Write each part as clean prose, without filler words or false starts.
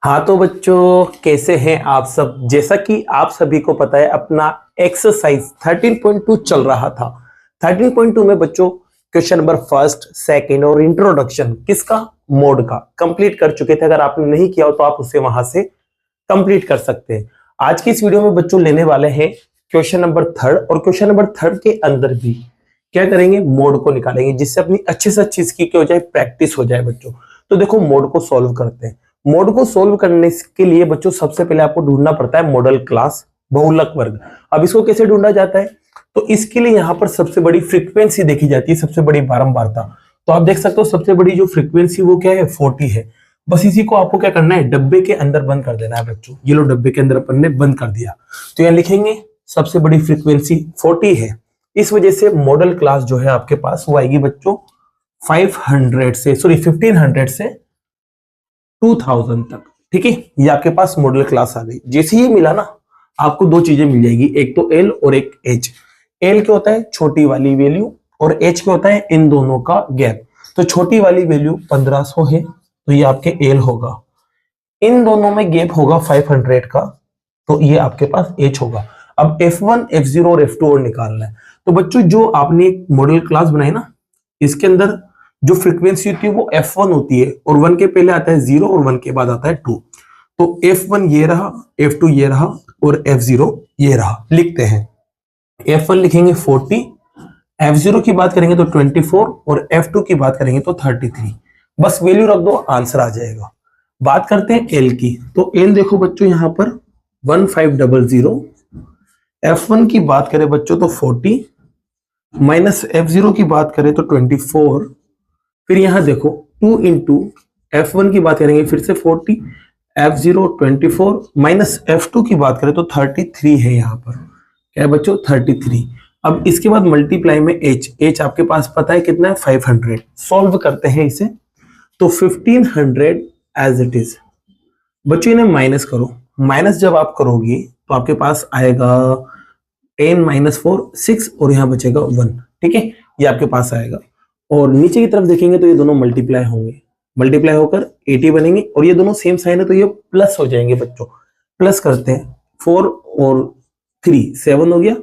हाँ तो बच्चों, कैसे हैं आप सब। जैसा कि आप सभी को पता है, अपना एक्सरसाइज 13.2 चल रहा था। 13.2 में बच्चों क्वेश्चन नंबर फर्स्ट, सेकंड और इंट्रोडक्शन किसका, मोड का कंप्लीट कर चुके थे। अगर आपने नहीं किया हो तो आप उसे वहां से कंप्लीट कर सकते हैं। आज की इस वीडियो में बच्चों लेने वाले हैं क्वेश्चन नंबर थर्ड, और क्वेश्चन नंबर थर्ड के अंदर भी क्या करेंगे, मोड को निकालेंगे, जिससे अपनी अच्छी से अच्छी इसकी क्या हो जाए, प्रैक्टिस हो जाए बच्चों। तो देखो, मोड को सॉल्व करते हैं। मोड को सोल्व करने के लिए बच्चों सबसे पहले आपको ढूंढना पड़ता है मॉडल क्लास बहुलक वर्ग। अब इसको कैसे ढूंढा जाता है, तो इसके लिए यहां पर सबसे बड़ी फ्रीक्वेंसी देखी जाती है, सबसे बड़ी बारंबारता। तो आप देख सकते हो सबसे बड़ी जो फ्रीक्वेंसी वो क्या है, 40 है। बस इसी को आपको क्या करना है, डब्बे के अंदर बंद कर देना है बच्चों। ये लो डब्बे के अंदर अपन ने बंद कर दिया। तो यहां लिखेंगे सबसे बड़ी फ्रीक्वेंसी 40 है। इस वजह से मॉडल क्लास जो है आपके पास वो आएगी बच्चों 1500 से 2000 तक। ठीक है, ये आपके पास मॉडल क्लास आ गई। जैसे ही मिला ना, आपको दो चीजें मिल जाएगी, एक तो एल और एक एच। एल क्या होता है, छोटी वाली वैल्यू, और एच क्या होता है, इन दोनों का गैप। तो छोटी वाली वैल्यू 1500 है, तो ये आपके एल होगा। इन दोनों में गैप होगा 500 का, तो ये आपके पास एच होगा। अब F1, F0 और F2 और निकालना है। तो बच्चों, जो आपने एक मॉडल क्लास बनाई ना, इसके अंदर जो फ्रीक्वेंसी होती है वो F1 होती है, और 1 के पहले आता है 0 और 1 के बाद आता है 2। तो F1 ये रहा, F2 ये रहा और F0 ये रहा। लिखते हैं, F1 लिखेंगे 40, F0 की बात करेंगे तो 24 और F2 की बात करेंगे तो 33। बस वैल्यू रख दो, आंसर आ जाएगा। बात करते हैं L की। तो L देखो बच्चों, यहां पर 1500। F1 की बात करें बच्चों तो 40, माइनस F0 की बात करें तो 24। फिर यहां देखो 2 इंटू F1 की बात करेंगे फिर से 40, F0 24, माइनस F2 की बात करें तो 33 है। यहाँ पर क्या है बच्चों, 33। अब इसके बाद मल्टीप्लाई में H आपके पास पता है कितना है, 500। सॉल्व करते हैं इसे, तो 1500 एज इट इज। बच्चों इन्हें माइनस करो। माइनस जब आप करोगे तो आपके पास आएगा 10 माइनस 4 6, और यहाँ बचेगा 1। ठीक है, ये आपके पास आएगा। और नीचे की तरफ देखेंगे तो ये दोनों मल्टीप्लाई होंगे, मल्टीप्लाई होकर 80 बनेंगे, और ये दोनों सेम साइन है तो ये प्लस हो जाएंगे बच्चों। प्लस करते हैं, 4 और 3 7 हो गया,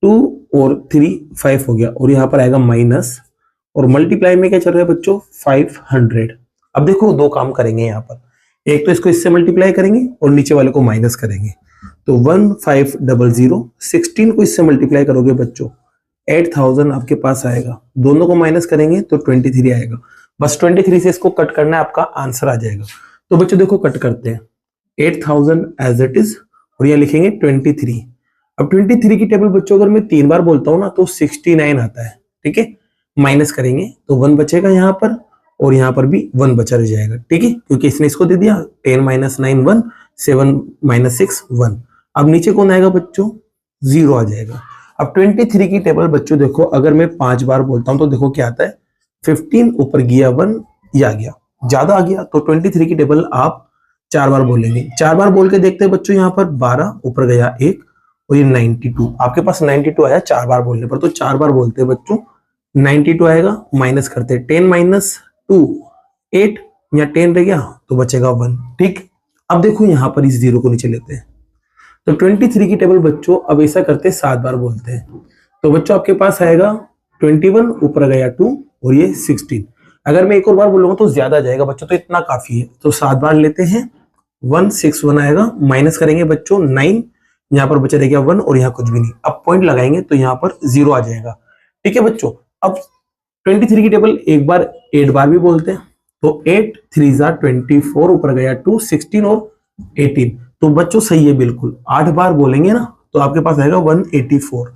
2 और 3 5 हो गया, और यहाँ पर आएगा माइनस। और मल्टीप्लाई में क्या चल रहा है बच्चों, 500। अब देखो दो काम करेंगे यहाँ पर, एक तो इसको इससे मल्टीप्लाई करेंगे और नीचे वाले को माइनस करेंगे। तो 1500, 16 को इससे मल्टीप्लाई करोगे बच्चों 8000 आपके पास आएगा। दोनों को माइनस करेंगे तो 23 आएगा। बस 23 से इसको कट करना है, आपका आंसर आ जाएगा। तो बच्चों देखो कट करते हैं, 8000 एज इट इज, और यहाँ लिखेंगे 23। अब 23 की टेबल बच्चों अगर मैं 3 बार बोलता हूँ ना तो 69 आता है। ठीक है, माइनस करेंगे तो 1 बचेगा यहाँ पर, और यहाँ पर भी 1 बचा रह जाएगा। ठीक है, क्योंकि इसने इसको दे दिया 10 माइनस 9 1, 7 माइनस 6 1। अब नीचे कौन आएगा बच्चों, 0 आ जाएगा। अब 23 की टेबल बच्चों देखो, अगर मैं 5 बार बोलता हूं तो देखो क्या आता है, 15 ऊपर गया 1, ये आ गया, ज्यादा आ गया। तो 23 की टेबल आप 4 बार बोलेंगे। 4 बार बोल के देखते हैं बच्चों, यहाँ पर 12 ऊपर गया 1, और ये 92 आपके पास 92 आया 4 बार बोलने पर। तो 4 बार बोलते हैं बच्चों, 92 आएगा। माइनस करते हैं, 10 माइनस 2 8, या 10 रह गया तो बचेगा 1। ठीक, अब देखो यहाँ पर इस 0 को नीचे लेते हैं। तो 23 की टेबल बच्चों अब ऐसा करते 7 बार बोलते हैं। तो बच्चों आपके पास आएगा 21 ऊपर गया 2, और ये 16। अगर मैं एक और बार बोलूंगा तो ज्यादा आ जाएगा बच्चों, तो इतना काफी है। तो 7 बार लेते हैं, 161 आएगा। माइनस करेंगे बच्चों 9, यहाँ पर बचा रहेगा 1, और यहाँ कुछ भी नहीं। अब पॉइंट लगाएंगे तो यहाँ पर 0 आ जाएगा। ठीक है बच्चों, अब 23 की टेबल एक बार 8 बार भी बोलते हैं। तो 8 3 24 ऊपर गया 2, 16 और 18। तो बच्चों सही है बिल्कुल। 8 बार बोलेंगे ना तो आपके पास आएगा 184।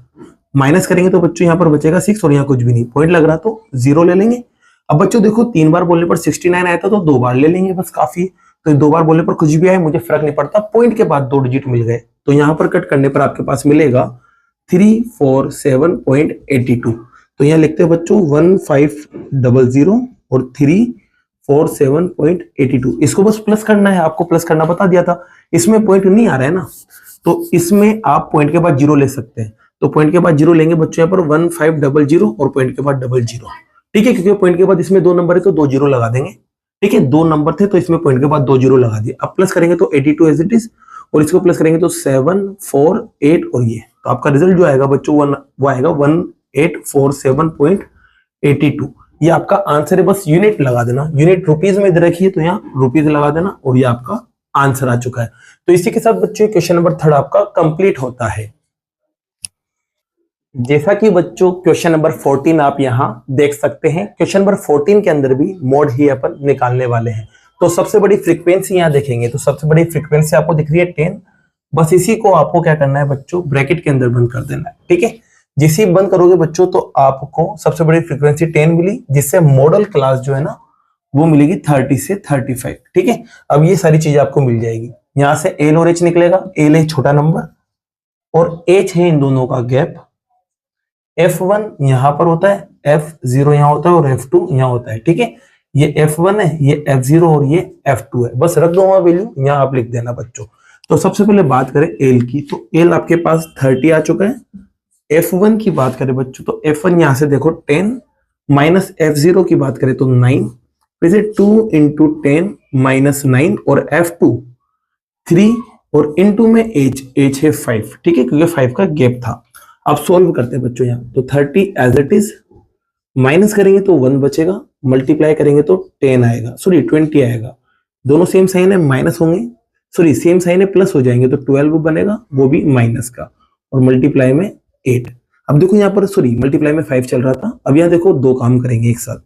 माइनस करेंगे तो बच्चों यहाँ पर बचेगा 6, और यहाँ कुछ भी नहीं। पॉइंट लग रहा तो 0 ले लेंगे। अब बच्चों देखो 3 बार बोलने पर 69 आया था, तो 2 बार ले लेंगे, बस काफी है। तो 2 बार बोलने पर कुछ भी आए मुझे फर्क नहीं पड़ता, पॉइंट के बाद 2 डिजिट मिल गए। तो यहाँ पर कट करने पर आपके पास मिलेगा 347.82। तो यहाँ लिखते हैं बच्चों 1500 और 347.82। इसको बस प्लस करना है, आपको प्लस करना बता दिया था। इसमें पॉइंट नहीं आ रहा है ना, तो इसमें आप पॉइंट के बाद 0 ले सकते हैं। तो पॉइंट के बाद 0 लेंगे बच्चों, यहाँ पर 1500 और पॉइंट के बाद 00। ठीक है, क्योंकि पॉइंट के बाद इसमें 2 नंबर है तो 2 0 लगा देंगे। ठीक है, 2 नंबर थे तो इसमें पॉइंट के बाद 2 जीरो लगा दिए। अब प्लस करेंगे तो 82 एज इट इज, और इसको प्लस करेंगे तो 7 4 8 और ये, तो आपका रिजल्ट जो आएगा बच्चों वो आएगा 1847.82। ये आपका आंसर है, बस यूनिट लगा देना। यूनिट रुपीज में इधर रखिए तो यहाँ रुपीज लगा देना और ये आपका आंसर आ चुका है। तो इसी के साथ बच्चों क्वेश्चन नंबर 3 आपका कंप्लीट होता है। जैसा कि बच्चों क्वेश्चन नंबर 14 आप यहां देख सकते हैं, क्वेश्चन नंबर 14 के अंदर भी मोड ही अपन निकालने वाले हैं। तो सबसे बड़ी फ्रीक्वेंसी यहां देखेंगे तो सबसे बड़ी फ्रीक्वेंसी आपको दिख रही है 10। बस इसी को आपको क्या करना है बच्चों, ब्रैकेट के अंदर बंद कर देना है। ठीक है, जिसे ही बंद करोगे बच्चों तो आपको सबसे बड़ी फ्रीक्वेंसी 10 मिली, जिससे मॉडल क्लास जो है ना वो मिलेगी 30 से 35। ठीक है, अब ये सारी चीजें आपको मिल जाएगी। यहां से एल और एच निकलेगा। एल है छोटा नंबर और एच है इन दोनों का गैप। F1 यहां पर होता है, F0 यहां होता है और F2 यहां होता है। ठीक है, ये F1 है, ये F0 और ये F2 है। बस रख दो वहां वैल्यू, यहां आप लिख देना बच्चों। तो सबसे पहले बात करें एल की, तो एल आपके पास 30 आ चुका है। F1 की बात करें बच्चों तो F1 यहां से देखो 10 माइनस F0 की बात करें तो 9, फिर से 2 इंटू 10 माइनस 9 और F2 3 और इंटू में एच है 5। ठीक है, क्योंकि 5 का गैप था। अब सॉल्व करते हैं बच्चों यहाँ, तो 30 एज इट इज, माइनस करेंगे तो 1 बचेगा, मल्टीप्लाई करेंगे तो 10 आएगा, सॉरी 20 आएगा। दोनों सेम साइन है, माइनस होंगे, सॉरी सेम साइन है प्लस हो जाएंगे तो 12 बनेगा, वो भी माइनस का, और मल्टीप्लाई में 8। अब देखो यहाँ पर सॉरी मल्टीप्लाई में 5 चल रहा था, अब यहाँ देखो दो काम करेंगे एक साथ।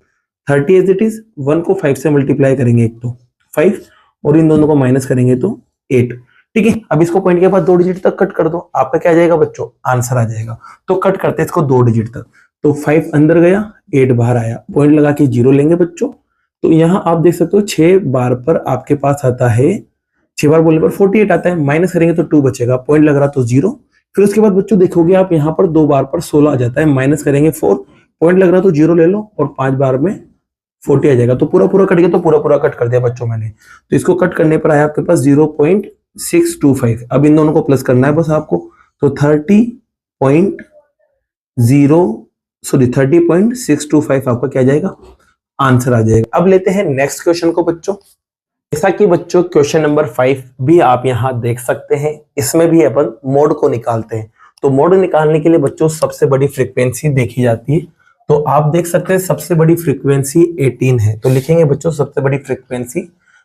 30 एज इट इज, 1 को 5 से मल्टीप्लाई करेंगे एक तो 5, और इन दोनों को माइनस करेंगे तो 8। ठीक है, अब इसको पॉइंट के बाद 2 डिजिट तक कट कर दो, आपका क्या आ जाएगा बच्चों, आंसर आ जाएगा। तो कट करते हैं इसको 2 डिजिट तक, तो 5 अंदर गया, 8 बाहर आया, पॉइंट लगा के 0 लेंगे बच्चों। तो यहाँ आप देख सकते हो 6 बार पर आपके पास आता है, 6 बार बोलने पर 48 आता है, माइनस करेंगे तो 2 बचेगा, पॉइंट लग रहा तो 0। फिर उसके बाद बच्चों देखोगे आप यहाँ पर 2 बार पर 16 आ जाता है, माइनस करेंगे 4, पॉइंट लग रहा तो 0 ले लो, और 5 बार में 40 आ जाएगा। तो पूरा पूरा कट गया, तो पूरा पूरा कट कर दिया बच्चों मैंने। तो इसको कट करने पर आया आपके पास 0.625। अब इन दोनों को प्लस करना है बस आपको, तो 30.625 आपका क्या जाएगा, आंसर आ जाएगा। अब लेते हैं नेक्स्ट क्वेश्चन को बच्चों। जैसा कि बच्चों क्वेश्चन नंबर 5 भी आप यहां देख सकते हैं, इसमें भी अपन मोड को निकालते हैं। तो मोड निकालने के लिए बच्चों सबसे बड़ी फ्रीक्वेंसी देखी जाती है। तो आप देख सकते हैं सबसे बड़ी फ्रीक्वेंसी 18 है, तो लिखेंगे बच्चों सबसे बड़ी फ्रीक्वेंसी,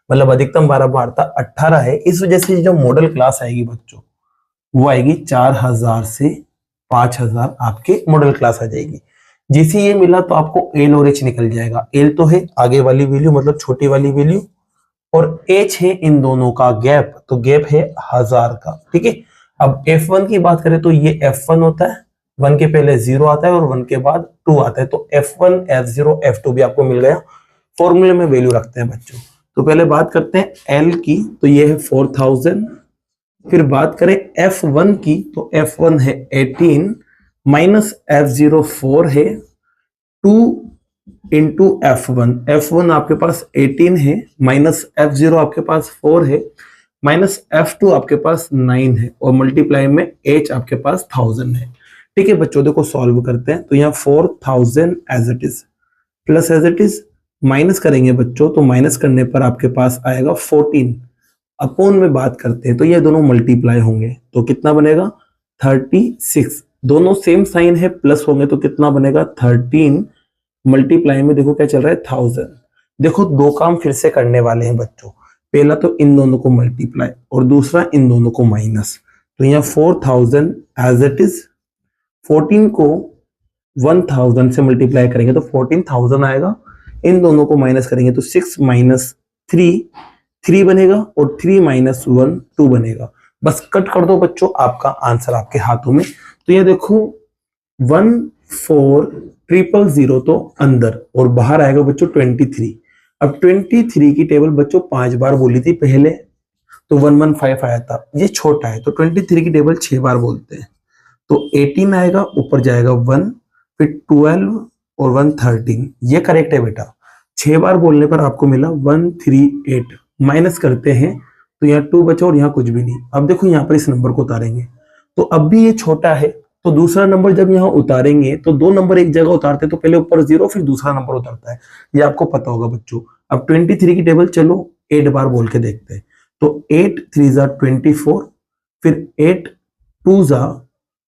मतलब अधिकतम 12 वार्ता 18 है। इस वजह से जो मॉडल क्लास आएगी बच्चों वो आएगी 4000 से 5000 आपके मॉडल क्लास आ जाएगी। जैसे ये मिला तो आपको एल और एच निकल जाएगा। एल तो है आगे वाली वैल्यू, मतलब छोटी वाली वैल्यू, और एच है इन दोनों का गैप, तो गैप है 1000 का। ठीक है, अब F1 की बात करें तो ये F1 होता है, 1 के पहले 0 आता है और 1 के बाद 2 आता है, तो F1 F0 F2 भी आपको मिल गया। फॉर्मूले में वैल्यू रखते हैं बच्चों। तो पहले बात करते हैं L की, तो ये है 4000। फिर बात करें F1 की, तो F1 है 18 माइनस F0 4 है, 2 इंटू F1 आपके पास 18 है, माइनस F0 आपके पास 4 है, माइनस F2 आपके पास 9 है, और मल्टीप्लाई में H आपके पास 1000 है। ठीक है बच्चों, देखो सॉल्व करते हैं। तो यहाँ 4000 as it is, plus as it is, minus करेंगे बच्चों, तो माइनस करने पर आपके पास आएगा 14। अपोन में बात करते हैं तो ये दोनों मल्टीप्लाई होंगे, तो कितना बनेगा 36। दोनों सेम साइन है, प्लस होंगे तो कितना बनेगा 13, मल्टीप्लाई में देखो क्या चल रहा है 1000। देखो दो काम फिर से करने वाले हैं बच्चों, पहला तो इन दोनों को मल्टीप्लाई और दूसरा इन दोनों को माइनस। तो यहाँ 4000 एज इट इज, 14 को 1000 से मल्टीप्लाई करेंगे तो 14000 आएगा, इन दोनों को माइनस करेंगे तो 6 माइनस 3 बनेगा, और 3 माइनस 1 2 बनेगा। बस कट कर दो बच्चों, आपका आंसर आपके हाथों में। तो ये देखो 14000 तो अंदर, और बाहर आएगा बच्चों 23। अब 23 की टेबल बच्चों 5 बार बोली थी पहले, तो 115 आया था, ये छोटा है तो 23 की टेबल 6 बार बोलते हैं, तो 18 आएगा, ऊपर जाएगा 1, फिर 12 और 113, ये करेक्ट है बेटा। 6 बार बोलने पर आपको मिला 138, माइनस करते हैं तो यहाँ 2 बचा और यहाँ कुछ भी नहीं। अब देखो यहाँ पर इस नंबर को उतारेंगे, तो अब भी ये छोटा है, तो दूसरा नंबर जब यहाँ उतारेंगे तो 2 नंबर एक जगह उतारते हैं, तो पहले ऊपर 0 फिर दूसरा नंबर उतरता है, ये आपको पता होगा बच्चों। अब 23 की टेबल चलो 8 बार बोल के देखते हैं। तो 8 3 जा 24, फिर 8 2 जा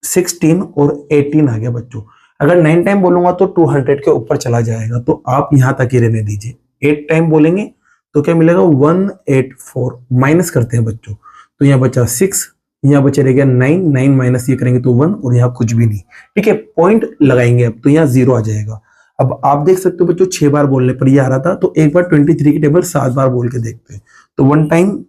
16 और 18 आ गया बच्चों। अगर 9 टाइम बोलूंगा तो 200 के ऊपर चला जाएगा, तो आप यहां तक ही रहने दीजिए। 8 टाइम बोलेंगे तो क्या मिलेगा 184, माइनस करते हैं बच्चों। तो यहाँ बचा 6, यहाँ बचे रह गया 9, 9 माइनस ये करेंगे तो 1, और यहाँ कुछ भी नहीं। ठीक है, पॉइंट लगाएंगे अब तो यहाँ 0 आ जाएगा। अब आप देख सकते हो बच्चों 6 बार बोलने पर ये आ रहा था, तो एक बार 23 की टेबल 7 बार बोल के देखते हैं। तो 1 टाइम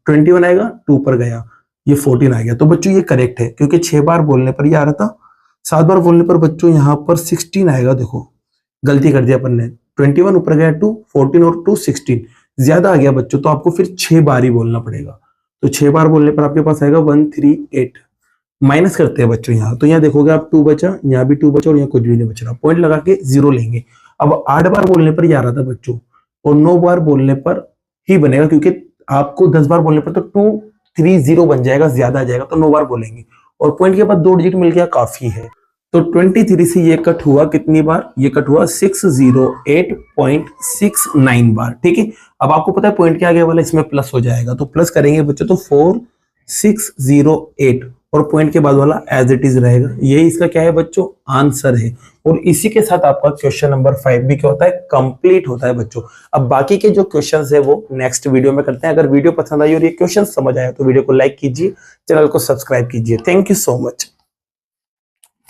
21 आएगा, 2 पर गया, ये 14 आ गया। तो बच्चों ये करेक्ट है, क्योंकि 6 बार बोलने पर ये आ रहा था, 7 बार बोलने पर बच्चों यहाँ पर 16 आएगा। देखो गलती कर दिया अपन ने, 21 ऊपर गया 2, 14 और 2 16, ज्यादा आ गया बच्चों, तो आपको फिर 6 बार ही बोलना पड़ेगा। तो 6 बार बोलने पर आपके पास आएगा 138। माइनस करते हैं बच्चों यहाँ, तो यहाँ देखोगे आप 2 बचा, यहाँ भी 2 बचा और यहाँ कुछ भी नहीं बच रहा, पॉइंट लगा के 0 लेंगे। अब 8 बार बोलने पर ये आ रहा था बच्चों, और 9 बार बोलने पर ही बनेगा, क्योंकि आपको 10 बार बोलने पर तो 230 बन जाएगा, ज्यादा आ जाएगा, तो 9 बार बोलेंगे। और पॉइंट के बाद 2 डिजिट मिल गया, काफी है। तो 23 से ये कट हुआ कितनी बार, ये कट हुआ 608.69 बार। ठीक है, अब आपको पता है पॉइंट के आगे वाला इसमें प्लस हो जाएगा, तो प्लस करेंगे बच्चों तो 4608, और पॉइंट के बाद वाला एज इट इज रहेगा। यही इसका क्या है बच्चों, आंसर है। और इसी के साथ आपका क्वेश्चन नंबर 5 भी क्या होता है, कंप्लीट होता है बच्चों। अब बाकी के जो क्वेश्चंस है वो नेक्स्ट वीडियो में करते हैं। अगर वीडियो पसंद आई और ये क्वेश्चन समझ आया तो वीडियो को लाइक कीजिए, चैनल को सब्सक्राइब कीजिए। Thank you so much.